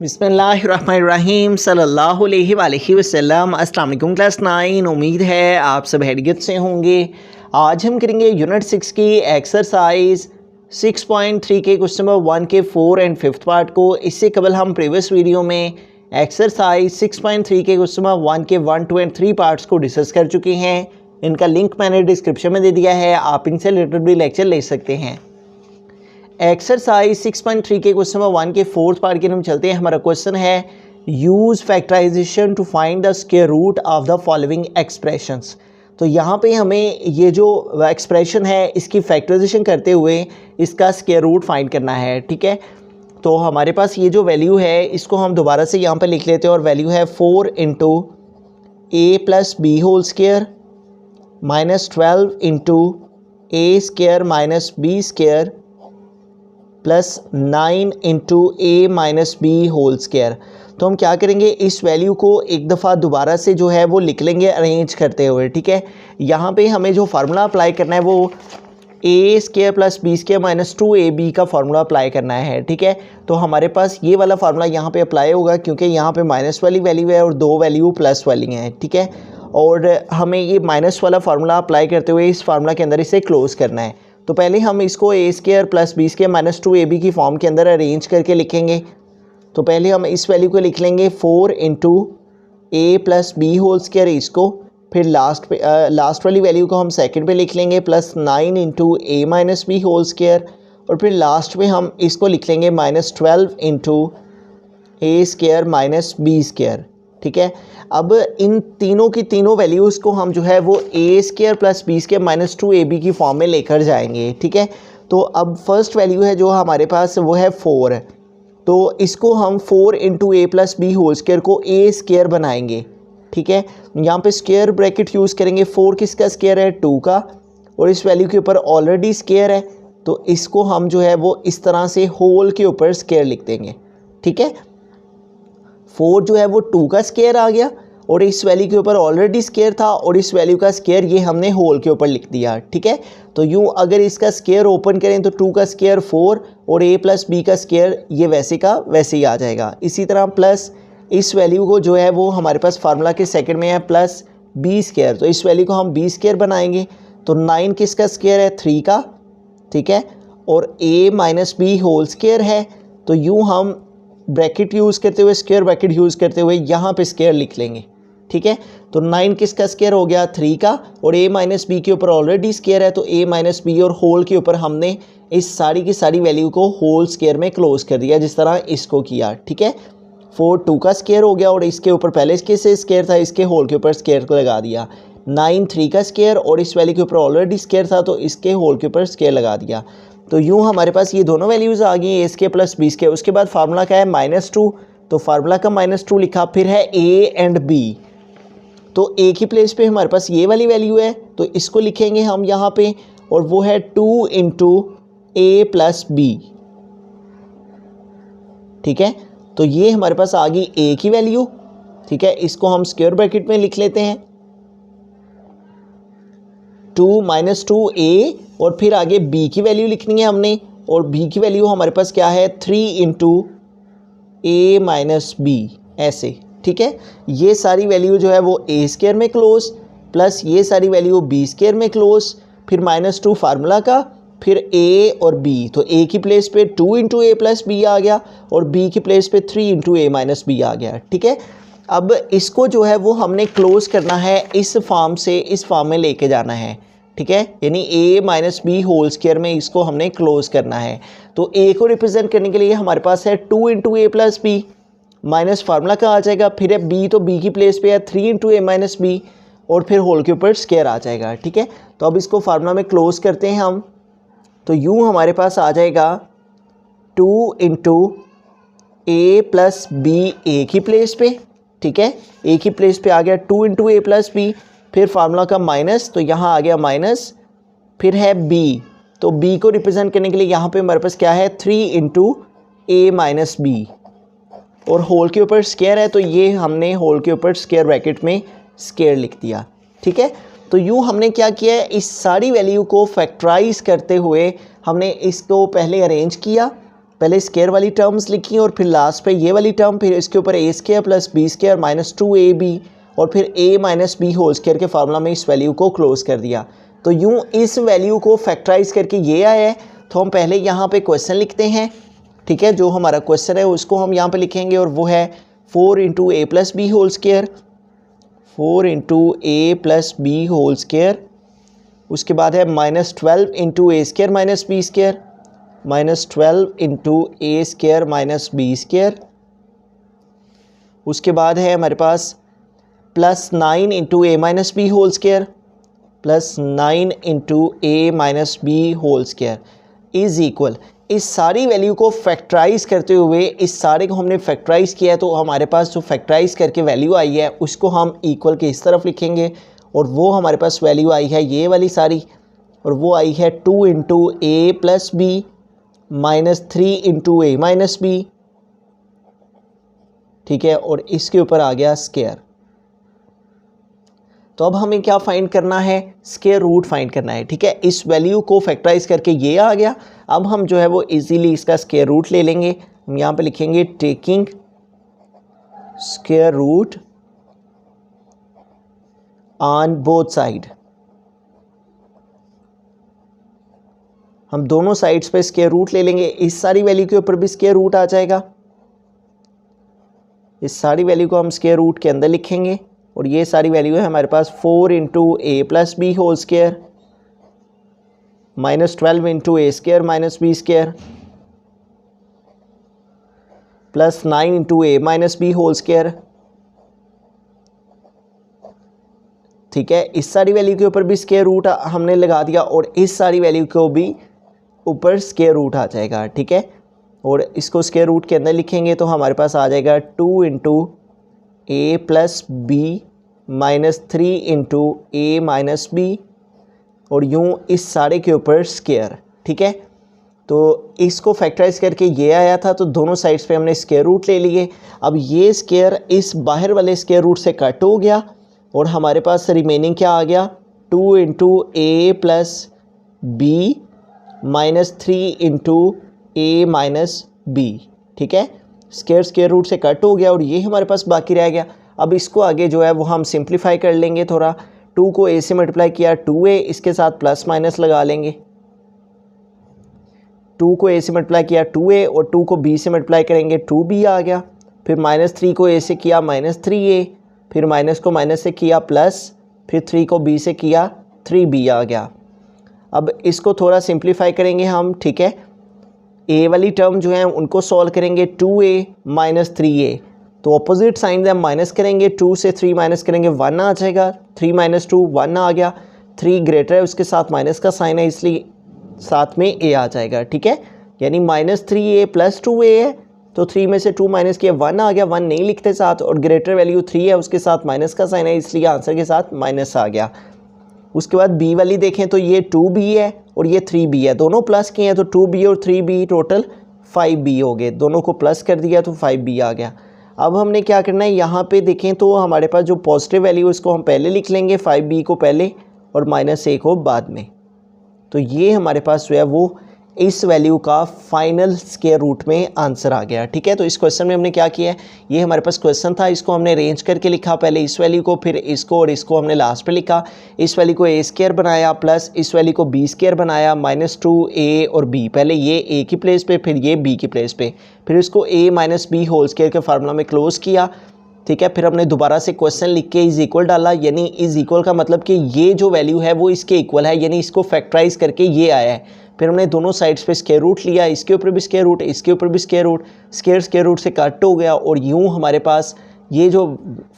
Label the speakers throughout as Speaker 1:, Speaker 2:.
Speaker 1: बिस्मिल्लाहिर्रहमानिर्रहीम सल्लल्लाहु अलैहि वसल्लम। अस्सलाम वालेकुम क्लास 9। उम्मीद है आप सब खैरियत से होंगे। आज हम करेंगे यूनिट 6 की एक्सरसाइज 6.3 के क्वेश्चन नंबर 1 के 4 एंड 5th पार्ट को। इससे कबल हम प्रीवियस वीडियो में एक्सरसाइज 6.3 के क्वेश्चन नंबर 1 के 1, 2 एंड 3 पार्ट्स को डिस्कस कर चुके हैं। इनका लिंक मैंने डिस्क्रिप्शन में दे दिया है, आप इनसे रिलेटेड भी लेक्चर ले सकते हैं। एक्सरसाइज 6.3 के क्वेश्चन नंबर 1 के 4th पार्ट के हम चलते हैं। हमारा क्वेश्चन है use factorisation to find the square root of the following expressions. तो यहाँ पे हमें ये जो एक्सप्रेशन है इसकी फैक्टराइजेशन करते हुए इसका स्क्वायर रूट फाइंड करना है। ठीक है, तो हमारे पास ये जो वैल्यू है इसको हम दोबारा से यहाँ पे लिख लेते हैं और वैल्यू है 4 into a plus B whole square minus 12 into a square minus b square plus 9 into a minus B whole square. तो हम क्या करेंगे, इस वैल्यू को एक दफ़ा दोबारा से जो है वो लिख लेंगे अरेंज करते हुए। ठीक है, यहाँ पे हमें जो फार्मूला अप्लाई करना है वो a square plus B square minus 2ab का फार्मूला अप्लाई करना है। ठीक है, तो हमारे पास ये वाला फार्मूला यहाँ पे अप्लाई होगा क्योंकि यहाँ पे माइनस वाली वैल्यू है और दो वैल्यू प्लस वाली हैं। ठीक है, और हमें ये माइनस वाला फार्मूला अप्लाई करते हुए इस फार्मूला के अंदर इसे क्लोज करना है। तो पहले हम इसको a square plus B square minus 2ab की फॉर्म के अंदर अरेंज करके लिखेंगे। तो पहले हम इस वैल्यू को लिख लेंगे 4 into a plus B whole square इसको, फिर लास्ट वाली वैल्यू को हम सेकंड पे लिख लेंगे plus 9 into a minus B whole square, और फिर लास्ट में हम इसको लिख लेंगे minus 12 into a square minus b square. ठीक है, अब इन तीनों की तीनों वैल्यूज़ को हम जो है वो a square plus B square minus 2ab की फॉर्म में लेकर जाएंगे। ठीक है, तो अब फर्स्ट वैल्यू है जो हमारे पास वो है 4, तो इसको हम 4 into a plus B whole square को ए स्क्वायर बनाएंगे। ठीक है, यहाँ पे स्क्वायर ब्रैकेट यूज़ करेंगे। 4 किसका स्क्वायर है, 2 का, और इस वैल्यू के ऊपर ऑलरेडी स्क्वायर है तो इसको हम जो है वो इस तरह से होल के ऊपर स्क्वायर लिख देंगे। ठीक है, 4 जो है वो 2 का स्क्वायर आ गया और इस वैल्यू के ऊपर ऑलरेडी स्क्वायर था और इस वैल्यू का स्क्वायर ये हमने होल के ऊपर लिख दिया। ठीक है, तो यूँ अगर इसका स्क्वायर ओपन करें तो 2 का स्क्वायर 4 और a प्लस बी का स्क्वायर ये वैसे का वैसे ही आ जाएगा। इसी तरह प्लस इस वैल्यू को जो है वो हमारे पास फार्मूला के सेकंड में है प्लस बी स्क्वायर, तो इस वैल्यू को हम बी स्क्वायर बनाएंगे। तो 9 किसका स्क्वायर है, 3 का। ठीक है, और a minus B whole square है, तो यूँ हम ब्रैकेट यूज़ करते हुए स्क्वायर ब्रैकेट यूज़ करते हुए यहाँ पे स्क्वायर लिख लेंगे। ठीक है, तो 9 किसका स्क्वायर हो गया, 3 का, और a माइनस बी के ऊपर ऑलरेडी स्क्वायर है तो a माइनस बी और होल के ऊपर हमने इस सारी की सारी वैल्यू को होल स्क्वायर में क्लोज कर दिया जिस तरह इसको किया। ठीक है, 4 2 का स्क्वायर हो गया और इसके ऊपर पहले इसके से स्क्वायर था, इसके होल के ऊपर स्क्वायर को लगा दिया। 9 3 का स्क्वायर और इस वैल्यू के ऊपर ऑलरेडी स्क्वायर था तो इसके होल के ऊपर स्क्वायर लगा दिया। तो यूँ हमारे पास ये दोनों वैल्यूज़ आ गई, ए स्क्वायर प्लस बी स्क्वायर। उसके बाद फार्मूला क्या है, -2, तो फार्मूला का -2 लिखा, फिर है ए एंड बी, तो ए की प्लेस पे हमारे पास ये वाली वैल्यू है तो इसको लिखेंगे हम यहाँ पे, और वो है 2 इंटू ए प्लस बी। ठीक है, तो ये हमारे पास आ गई ए की वैल्यू। ठीक है, इसको हम स्क्वायर ब्रैकेट में लिख लेते हैं 2 माइनस 2a, और फिर आगे b की वैल्यू लिखनी है हमने, और b की वैल्यू हमारे पास क्या है, 3 इंटू ए माइनस बी, ऐसे। ठीक है, ये सारी वैल्यू जो है वो ए स्क्वायर में क्लोज प्लस ये सारी वैल्यू बी स्क्वायर में क्लोज, फिर -2 फार्मूला का, फिर a और b, तो a की प्लेस पे 2 इंटू ए प्लस बी आ गया और b की प्लेस पे 3 इंटू ए माइनस बी आ गया। ठीक है, अब इसको जो है वो हमने क्लोज करना है, इस फॉर्म से इस फॉर्म में लेके जाना है। ठीक है, यानी a minus B whole square में इसको हमने क्लोज करना है। तो a को रिप्रेजेंट करने के लिए हमारे पास है 2 into a plus B minus formula का आ जाएगा, फिर है b, तो b की प्लेस पे है 3 इंटू ए माइनस बी और फिर होल के ऊपर स्क्वायर आ जाएगा। ठीक है, तो अब इसको फार्मूला में क्लोज करते हैं हम, तो यूँ हमारे पास आ जाएगा 2 इंटू ए प्लस बी ए की प्लेस पे। ठीक है, ए की प्लेस पे आ गया 2 इंटू ए प्लस बी, फिर फार्मूला का माइनस, तो यहाँ आ गया माइनस, फिर है b, तो b को रिप्रेजेंट करने के लिए यहाँ पे हमारे पास क्या है, 3 इंटू ए माइनस बी, और होल के ऊपर स्क्वायर है तो ये हमने होल के ऊपर स्क्वायर ब्रैकेट में स्क्वायर लिख दिया। ठीक है, तो यूँ हमने क्या किया है, इस सारी वैल्यू को फैक्टराइज करते हुए हमने इसको पहले अरेंज किया, पहले स्केयर वाली टर्म्स लिखी और फिर लास्ट पे ये वाली टर्म, फिर इसके ऊपर a square plus b square minus 2ab और फिर a minus B whole square के फार्मूला में इस वैल्यू को क्लोज कर दिया। तो यूँ इस वैल्यू को फैक्टराइज करके ये आया है। तो हम पहले यहाँ पे क्वेश्चन लिखते हैं, ठीक है। जो हमारा क्वेश्चन है उसको हम यहाँ पे लिखेंगे और वो है 4 into a plus B whole square, 4 into a plus B whole square. उसके बाद है minus 12 into a square minus b square, minus 12 into a square minus b square. उसके बाद है हमारे पास plus 9 into a minus B whole square, plus 9 into a minus B whole square is equal. इस सारी वैल्यू को factorise करते हुए इस सारे को हमने फैक्टराइज किया है, तो हमारे पास जो फैक्टराइज करके वैल्यू आई है उसको हम इक्वल के इस तरफ लिखेंगे और वो हमारे पास वैल्यू आई है ये वाली सारी, और वो आई है 2 into a plus B minus 3 into a minus B, ठीक है। और इसके ऊपर आ गया स्केयर। तो अब हमें क्या फाइंड करना है, स्केयर रूट फाइंड करना है, ठीक है। इस वैल्यू को फैक्टराइज करके ये आ गया। अब हम जो है वो इजीली इसका स्केयर रूट ले लेंगे। हम यहाँ पे लिखेंगे taking square root on both side. हम दोनों साइड्स पे स्केयर रूट ले लेंगे। इस सारी वैल्यू के ऊपर भी स्केयर रूट आ जाएगा। इस सारी वैल्यू को हम स्केयर रूट के अंदर लिखेंगे और ये सारी वैल्यू है हमारे पास 4 into a plus B whole square minus 12 into a square minus b square plus 9 into a minus B whole square, ठीक है। इस सारी वैल्यू के ऊपर भी स्केयर रूट हमने लगा दिया और इस सारी वैल्यू को भी ऊपर स्केयर रूट आ जाएगा, ठीक है। और इसको स्केयर रूट के अंदर लिखेंगे तो हमारे पास आ जाएगा 2 into a plus B minus 3 into a minus B और यूँ इस सारे के ऊपर स्केयर, ठीक है। तो इसको फैक्टराइज करके ये आया था, तो दोनों साइड्स पे हमने स्केयर रूट ले लिए। अब ये स्केयर इस बाहर वाले स्केयर रूट से कट हो गया और हमारे पास रिमेनिंग क्या आ गया, 2 into a plus B minus 3 into a minus B, ठीक है। स्केयर रूट से कट हो गया और ये हमारे पास बाकी रह गया। अब इसको आगे जो है वो हम सिंप्लीफाई कर लेंगे थोड़ा। 2 को ए से मल्टीप्लाई किया 2a, इसके साथ प्लस माइनस लगा लेंगे। 2 को ए से मल्टीप्लाई किया 2a और 2 को b से मल्टीप्लाई करेंगे 2b आ गया। फिर माइनस 3 को a से किया माइनस 3a, फिर माइनस को माइनस से किया प्लस, फिर 3 को b से किया 3b आ गया। अब इसको थोड़ा सिंप्लीफाई करेंगे हम, ठीक है। a वाली टर्म जो है उनको सॉल्व करेंगे 2a माइनस 3a, तो अपोजिट साइन हम माइनस करेंगे, 2 से 3 माइनस करेंगे 1 आ जाएगा, 3 माइनस 2 1 आ गया। 3 ग्रेटर है उसके साथ माइनस का साइन है इसलिए साथ में a आ जाएगा, ठीक है। यानी माइनस 3a प्लस 2a है, तो 3 में से 2 माइनस किया 1 आ गया, 1 नहीं लिखते साथ, और ग्रेटर वैल्यू 3 है उसके साथ माइनस का साइन है इसलिए आंसर के साथ माइनस आ गया। उसके बाद b वाली देखें तो ये 2b है और ये 3b है, दोनों प्लस किए हैं तो 2b और 3b टोटल 5b हो गए, दोनों को प्लस कर दिया तो 5b आ गया। अब हमने क्या करना है, यहाँ पे देखें तो हमारे पास जो पॉजिटिव वैल्यू उसको हम पहले लिख लेंगे, 5b को पहले और माइनस a को बाद में। तो ये हमारे पास जो है वो इस वैल्यू का फाइनल स्क्वायर रूट में आंसर आ गया, ठीक है। तो इस क्वेश्चन में हमने क्या किया है, ये हमारे पास क्वेश्चन था, इसको हमने अरेंज करके लिखा, पहले इस वैल्यू को, फिर इसको और इसको हमने लास्ट पे लिखा। इस वैल्यू को a स्क्वायर बनाया प्लस इस वैल्यू को b स्क्वायर बनाया माइनस 2a और b, पहले ये a की प्लेस पे फिर ये b की प्लेस पे, फिर इसको a minus B whole square के फार्मूला में क्लोज किया, ठीक है। फिर हमने दोबारा से क्वेश्चन लिख के इज इक्वल डाला, यानी इज इक्वल का मतलब कि ये जो वैल्यू है वो इसके इक्वल है, यानी इसको फैक्टराइज करके ये आया है। फिर हमने दोनों साइड्स पे स्क्वायर रूट लिया, इसके ऊपर भी स्क्वायर रूट, इसके ऊपर भी स्क्वायर रूट, स्क्वायर रूट से कट हो गया और यूँ हमारे पास ये जो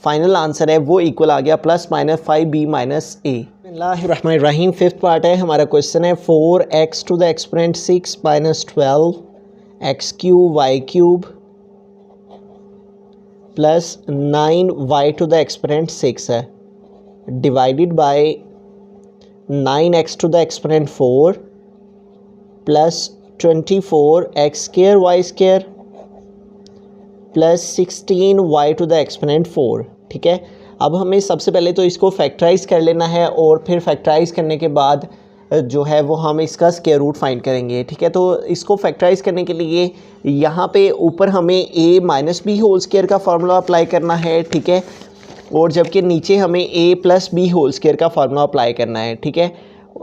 Speaker 1: फाइनल आंसर है वो इक्वल आ गया plus minus 5b minus a। बिस्मिल्लाहिर्रहमानिर्रहीम, फिफ्थ पार्ट है हमारा क्वेश्चन है 4x to the exponent 6 minus 12 x cube y cube plus 9y to the exponent 6 है, divided by 9x to the exponent 4 plus 24x square y square plus 16y to the exponent 4, ठीक है। अब हमें सबसे पहले तो इसको फैक्टराइज कर लेना है और फिर फैक्टराइज करने के बाद जो है वो हम इसका स्क्वायर रूट फाइंड करेंगे। ठीक है, तो इसको फैक्टराइज करने के लिए यहाँ पे ऊपर हमें a minus B whole square का फार्मूला अप्लाई करना है। ठीक है, और जबकि नीचे हमें a plus B whole square का फार्मूला अप्लाई करना है। ठीक है,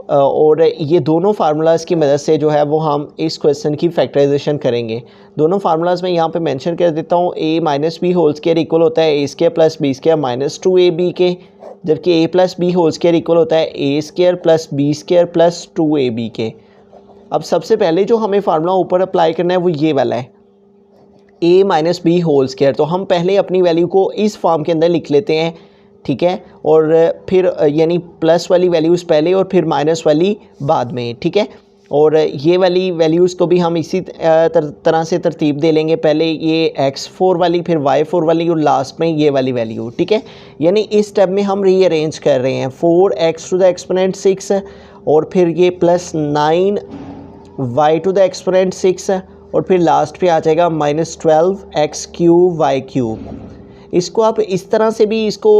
Speaker 1: और ये दोनों फार्मूलाज़ की मदद से जो है वो हम इस क्वेश्चन की फैक्टराइजेशन करेंगे। दोनों फार्मूलाज़ मैं यहाँ पे मेंशन कर देता हूँ। a minus B whole square equal होता है a square plus B square minus 2ab के, जबकि a plus B whole square equal होता है a square plus B square plus 2ab के। अब सबसे पहले जो हमें फार्मूला ऊपर अप्लाई करना है वो ये वाला है, a minus B whole square. तो हम पहले अपनी वैल्यू को इस फॉर्म के अंदर लिख लेते हैं। ठीक है, और फिर यानी प्लस वाली वैल्यूज़ पहले और फिर माइनस वाली बाद में। ठीक है, और ये वाली वैल्यूज़ को भी हम इसी तरह से तरतीब दे लेंगे, पहले ये x4 वाली, फिर y4 वाली और लास्ट में ये वाली वैल्यू। ठीक है, यानी इस स्टेप में हम रीअरेंज कर रहे हैं 4x टू द एक्सपोनेंट 6 और फिर ये plus 9y to the exponent 6 और फिर लास्ट पे आ जाएगा minus 12x cube Y cube. इसको आप इस तरह से भी इसको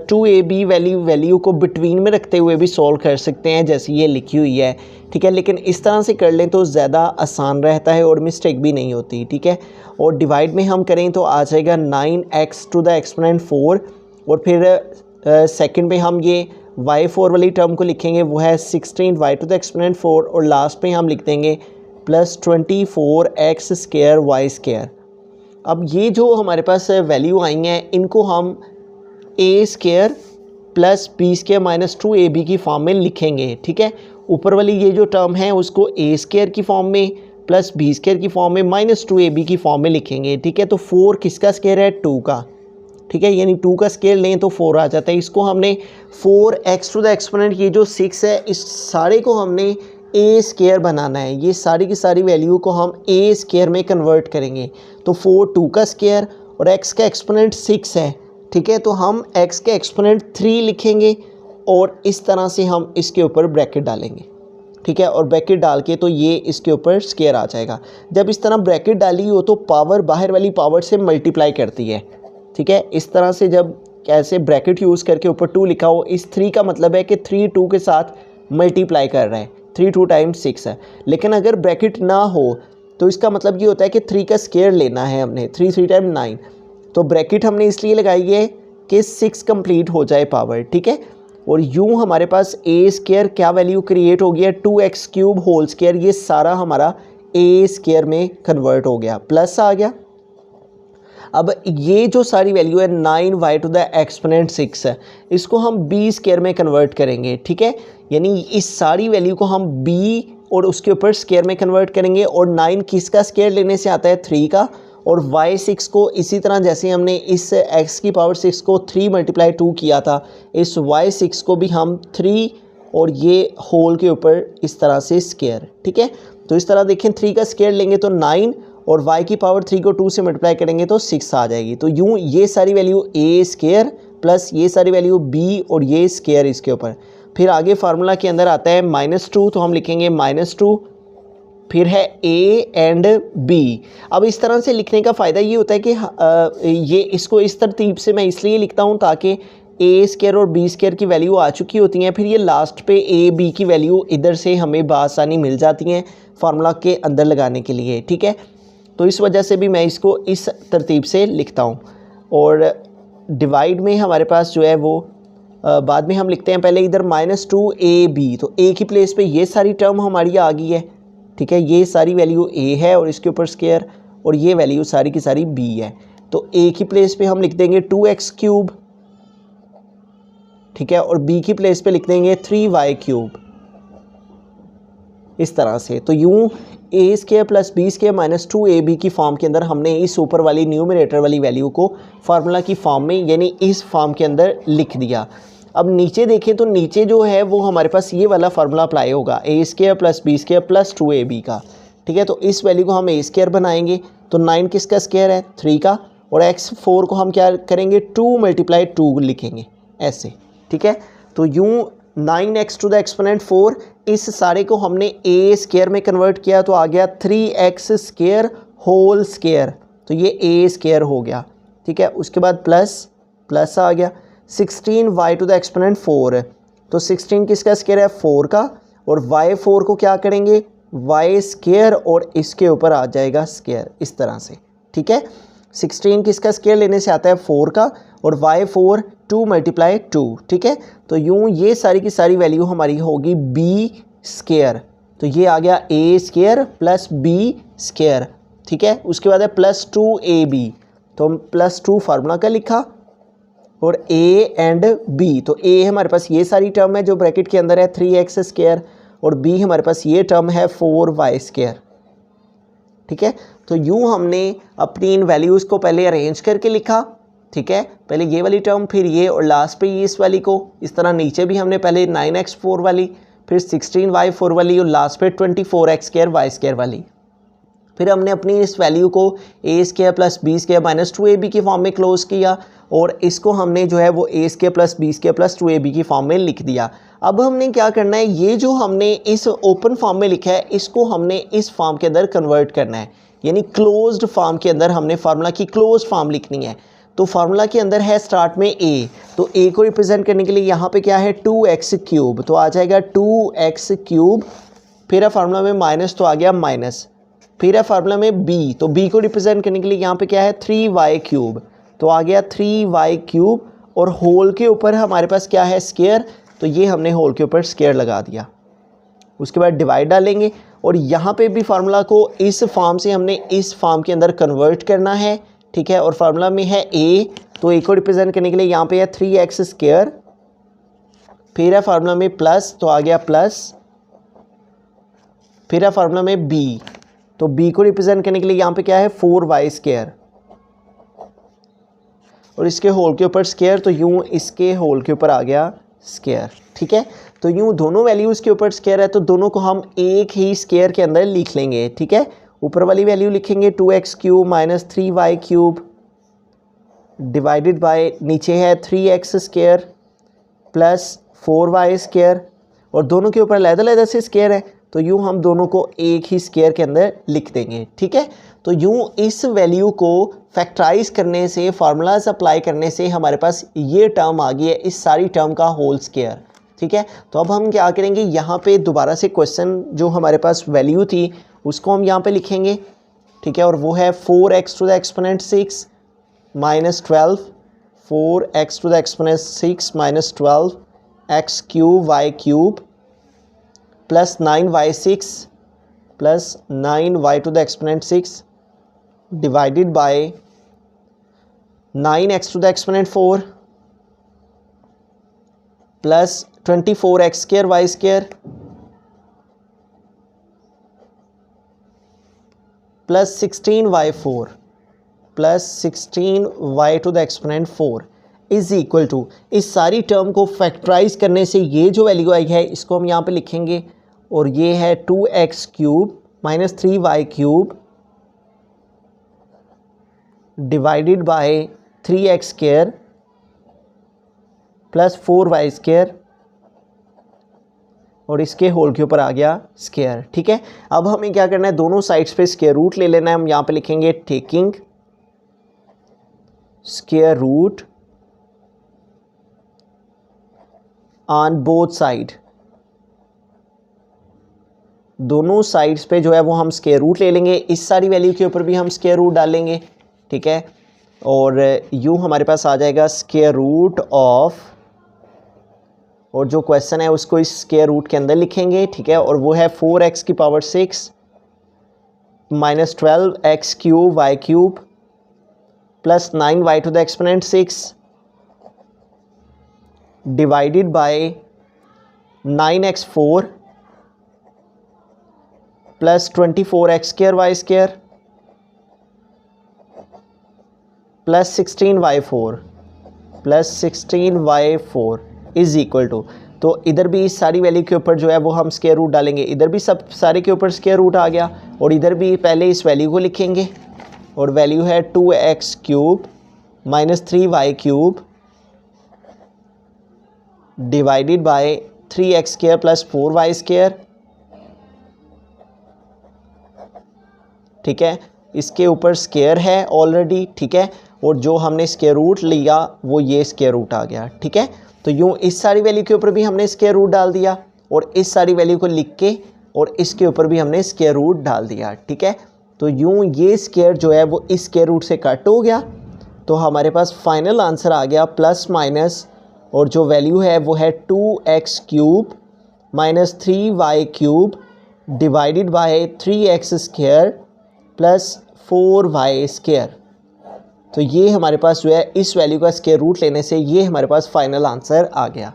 Speaker 1: 2ab वैल्यू को बिटवीन में रखते हुए भी सॉल्व कर सकते हैं जैसे ये लिखी हुई है। ठीक है, लेकिन इस तरह से कर लें तो ज़्यादा आसान रहता है और मिस्टेक भी नहीं होती। ठीक है, और डिवाइड में हम करें तो आ जाएगा 9x टू द एक्सपोनेंट 4 और फिर सेकंड में हम ये y4 वाली टर्म को लिखेंगे, वो है 16y टू द एक्सपोनेंट 4 और लास्ट में हम लिख देंगे plus 24x square Y square. अब ये जो हमारे पास वैल्यू आई हैं इनको हम a square plus B square minus 2ab की फॉर्म में लिखेंगे। ठीक है, ऊपर वाली ये जो टर्म है उसको a स्क्वायर की फॉर्म में प्लस बी स्क्वायर की फॉर्म में माइनस 2ab की फॉर्म में लिखेंगे। ठीक है, तो 4 किसका स्क्वायर है? 2 का। ठीक है, यानी 2 का स्क्वायर लें तो 4 आ जाता है। इसको हमने 4x टू द एक्सपोनेंट ये जो 6 है इस सारे को हमने a स्क्वायर बनाना है। ये सारी की सारी वैल्यू को हम a स्क्वायर में कन्वर्ट करेंगे। तो 4 2 का स्क्वायर और x का एक्सपोनेंट 6 है। ठीक है, तो हम x का एक्सपोनेंट 3 लिखेंगे और इस तरह से हम इसके ऊपर ब्रैकेट डालेंगे। ठीक है, और ब्रैकेट डाल के तो ये इसके ऊपर स्क्वायर आ जाएगा। जब इस तरह ब्रैकेट डाली हो तो पावर बाहर वाली पावर से मल्टीप्लाई करती है। ठीक है, इस तरह से जब ऐसे ब्रैकेट यूज़ करके ऊपर 2 लिखा हो, इस 3 का मतलब है कि 3 2 के साथ मल्टीप्लाई कर रहा है, 3 2 टाइम्स 6 है। लेकिन अगर ब्रैकेट ना हो तो इसका मतलब ये होता है कि 3 का स्क्वायर लेना है हमने, 3 3 टाइम 9। तो ब्रैकेट हमने इसलिए लगाई है कि 6 कंप्लीट हो जाए पावर। ठीक है, और यूँ हमारे पास a स्क्वायर क्या वैल्यू क्रिएट हो गया? 2x cube whole square. ये सारा हमारा a स्क्वायर में कन्वर्ट हो गया, प्लस आ गया। अब ये जो सारी वैल्यू है 9y टू द एक्सपोनेंट 6 है, इसको हम b स्क्वायर में कन्वर्ट करेंगे। ठीक है, यानी इस सारी वैल्यू को हम b और उसके ऊपर स्क्वायर में कन्वर्ट करेंगे। और 9 किसका स्क्वायर लेने से आता है? 3 का। और y6 को इसी तरह जैसे हमने इस x की पावर 6 को 3 मल्टीप्लाई 2 किया था, इस y6 को भी हम 3 और ये होल के ऊपर इस तरह से स्क्वायर। ठीक है, तो इस तरह देखें 3 का स्क्वायर लेंगे तो 9 और y की पावर 3 को 2 से मल्टीप्लाई करेंगे तो 6 आ जाएगी। तो यूँ ये सारी वैल्यू a स्क्वायर प्लस ये सारी वैल्यू b और ये स्क्वायर इसके ऊपर। फिर आगे फार्मूला के अंदर आता है -2, तो हम लिखेंगे -2, फिर है a एंड b। अब इस तरह से लिखने का फ़ायदा ये होता है कि ये इसको इस तरतीब से मैं इसलिए लिखता हूँ ताकि a स्क्वायर और b स्क्वायर की वैल्यू आ चुकी होती हैं, फिर ये लास्ट पे a b की वैल्यू इधर से हमें बआसानी मिल जाती हैं फार्मूला के अंदर लगाने के लिए। ठीक है, तो इस वजह से भी मैं इसको इस तरतीब से लिखता हूँ। और डिवाइड में हमारे पास जो है वो बाद में हम लिखते हैं, पहले इधर -2ab, तो a की प्लेस पे ये सारी टर्म हमारी आ गई है। ठीक है, ये सारी वैल्यू a है और इसके ऊपर स्क्वायर, और ये वैल्यू सारी की सारी b है। तो a की प्लेस पे हम लिख देंगे 2x क्यूब। ठीक है, और b की प्लेस पे लिख देंगे 3y क्यूब, इस तरह से। तो यूँ a square plus B square minus 2ab की फॉर्म के अंदर हमने इस ऊपर वाली न्यूमरेटर वाली वैल्यू को फार्मूला की फॉर्म में यानी इस फॉर्म के अंदर लिख दिया। अब नीचे देखें तो नीचे जो है वो हमारे पास ये वाला फार्मूला अप्लाई होगा, a square plus B square plus 2ab का। ठीक है, तो इस वैल्यू को हम a स्क्वायर बनाएंगे तो 9 किसका स्क्वायर है? 3 का। और x4 को हम क्या करेंगे? 2 मल्टीप्लाई 2 लिखेंगे ऐसे। ठीक है, तो यूँ 9x टू द एक्सपोनेंट 4, इस सारे को हमने a स्क्वायर में कन्वर्ट किया तो आ गया 3x स्क्वायर होल स्क्वायर, तो ये a स्क्वायर हो गया। ठीक है, उसके बाद प्लस आ गया 16y टू द एक्सपोनेंट 4, तो 16 किसका स्क्वायर है? 4 का। और y4 को क्या करेंगे, y स्क्वायर और इसके ऊपर आ जाएगा स्क्वायर, इस तरह से। ठीक है, 16 किसका स्क्वायर लेने से आता है 4 का, और y4 2 × 2। ठीक है, तो यूँ ये सारी की सारी वैल्यू हमारी होगी b स्क्वायर, तो ये आ गया a square plus b square. ठीक है, उसके बाद है +2ab, तो हम +2 फार्मूला का लिखा और a एंड b, तो a हमारे पास ये सारी टर्म है जो ब्रैकेट के अंदर है 3x स्क्वायर, और b हमारे पास ये टर्म है 4y स्क्वायर। ठीक है, तो यूँ हमने अपनी इन वैल्यूज़ को पहले अरेंज करके लिखा। ठीक है, पहले ये वाली टर्म, फिर ये, और लास्ट पे ये इस वाली को, इस तरह नीचे भी हमने पहले 9x4 वाली, फिर 16y4 वाली, और लास्ट पे 24x स्क्वायर y स्क्वायर वाली। फिर हमने अपनी इस वैल्यू को a square plus b square minus 2ab की फॉर्म में क्लोज किया, और इसको हमने जो है वो a square plus b square plus 2ab की फॉर्म में लिख दिया। अब हमने क्या करना है, ये जो हमने इस ओपन फॉर्म में लिखा है इसको हमने इस फॉर्म के अंदर कन्वर्ट करना है, यानी क्लोज्ड फॉर्म के अंदर हमने फार्मूला की क्लोज फॉर्म लिखनी है। तो फार्मूला के अंदर है स्टार्ट में a, तो a को रिप्रेजेंट करने के लिए यहाँ पे क्या है 2x3, तो आ जाएगा 2x3, फिर है फार्मूला में माइनस, तो आ गया माइनस, फिर है फार्मूला में b, तो b को रिप्रेजेंट करने के लिए यहाँ पे क्या है 3y3, तो आ गया 3y3, और होल के ऊपर हमारे पास क्या है स्क्वायर, तो ये हमने होल के ऊपर स्क्वायर लगा दिया। उसके बाद डिवाइड डालेंगे, और यहाँ पे भी फार्मूला को इस फॉर्म से हमने इस फॉर्म के अंदर कन्वर्ट करना है। ठीक है, और फार्मूला में है a, तो a को रिप्रेजेंट करने के लिए यहाँ पे है 3x स्क्वायर, फिर है फार्मूला में प्लस, तो आ गया प्लस, फिर है फार्मूला में b, तो b को रिप्रेजेंट करने के लिए यहाँ पे क्या है 4y स्क्वायर, और इसके होल के ऊपर स्क्वायर, तो यूँ इसके होल के ऊपर आ गया स्क्वायर। ठीक है, तो यूँ दोनों वैल्यूज़ के ऊपर स्क्वायर है, तो दोनों को हम एक ही स्क्वायर के अंदर लिख लेंगे। ठीक है, ऊपर वाली वैल्यू लिखेंगे 2x³ minus 3y³ divided by नीचे है 3x square plus 4y square, और दोनों के ऊपर अलग-अलग से स्क्वायर है, तो यूँ हम दोनों को एक ही स्क्वायर के अंदर लिख देंगे। ठीक है, तो यूँ इस वैल्यू को फैक्टराइज करने से, फार्मूलाज अप्लाई करने से हमारे पास ये टर्म आ गई है, इस सारी टर्म का होल स्क्वायर। ठीक है, तो अब हम क्या करेंगे, यहाँ पे दोबारा से क्वेश्चन जो हमारे पास वैल्यू थी उसको हम यहाँ पे लिखेंगे। ठीक है, और वो है 4x to the exponent 6 minus 12, 4x to the exponent 6 minus 12 x³ y³ plus 9y6 plus 9y to the exponent 6 divided by 9x to the exponent 4 plus 24x square y square plus 16y4 plus 16y to the exponent 4 is equal to, इस सारी term को factorise करने से ये जो value आई है इसको हम यहाँ पे लिखेंगे, और ये है 2x³ minus 3y³ divided by 3x square plus 4y square, और इसके होल के ऊपर आ गया स्क्वायर। ठीक है, अब हमें क्या करना है, दोनों साइड्स पे स्क्वायर रूट ले लेना है। हम यहाँ पे लिखेंगे taking square root on both side, दोनों साइड्स पे जो है वो हम स्क्वायर रूट ले लेंगे, इस सारी वैल्यू के ऊपर भी हम स्क्वायर रूट डालेंगे। ठीक है, और यूँ हमारे पास आ जाएगा स्क्वायर रूट ऑफ, और जो क्वेश्चन है उसको इस स्क्वायर रूट के अंदर लिखेंगे। ठीक है, और वो है 4x की power 6 minus 12x³ y³ plus 9y to the exponent 6 divided by 9x4 plus 24x square y square plus 16y4 plus 16y4 is equal to, तो इधर भी इस सारी वैल्यू के ऊपर जो है वो हम स्क्वायर रूट डालेंगे, इधर भी सब सारे के ऊपर स्क्वायर रूट आ गया, और इधर भी पहले इस वैल्यू को लिखेंगे, और वैल्यू है 2x³ minus 3y³ divided by 3x square plus 4y square. ठीक है, इसके ऊपर स्क्वायर है ऑलरेडी। ठीक है, और जो हमने स्क्वायर रूट लिया वो ये स्क्वायर रूट आ गया। ठीक है, तो यूँ इस सारी वैल्यू के ऊपर भी हमने स्क्वायर रूट डाल दिया, और इस सारी वैल्यू को लिख के और इसके ऊपर भी हमने स्क्वायर रूट डाल दिया, ठीक है। तो यूँ ये स्क्वायर जो है वो इस स्क्वायर रूट से कट हो गया, तो हमारे पास फाइनल आंसर आ गया प्लस माइनस, और जो वैल्यू है वो है 2x cube minus 3y cube divided by 3x square plus 4y square. तो ये हमारे पास जो है इस वैल्यू का स्क्वायर रूट लेने से ये हमारे पास फाइनल आंसर आ गया।